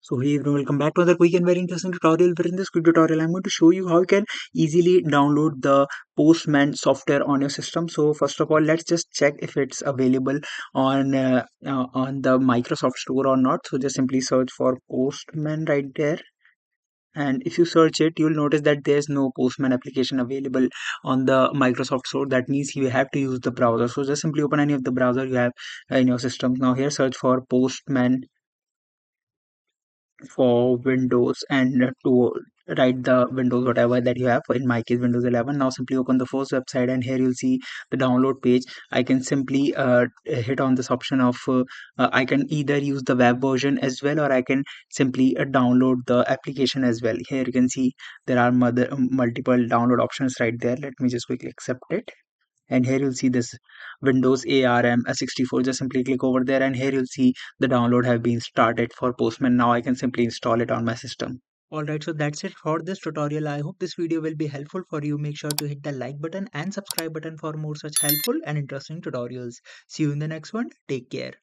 So hey everyone, welcome back to another quick and very interesting tutorial. Where in this quick tutorial, I'm going to show you how you can easily download the Postman software on your system. So first of all, let's just check if it's available on the Microsoft Store or not. So just simply search for Postman right there. And if you search it, you'll notice that there's no Postman application available on the Microsoft Store. That means you have to use the browser. So just simply open any of the browser you have in your system. Now here, search for Postman for Windows and to write the Windows whatever that you have. In my case, Windows 11. Now simply open the first website, and here you'll see the download page. I can simply hit on this option of I can either use the web version as well, or I can simply download the application as well. Here you can see there are multiple download options right there. Let me just quickly accept it. And here you'll see this Windows ARM 64. Just simply click over there, and here you'll see the download have been started for Postman. Now I can simply install it on my system. Alright, so that's it for this tutorial. I hope this video will be helpful for you. Make sure to hit the like button and subscribe button for more such helpful and interesting tutorials. See you in the next one. Take care.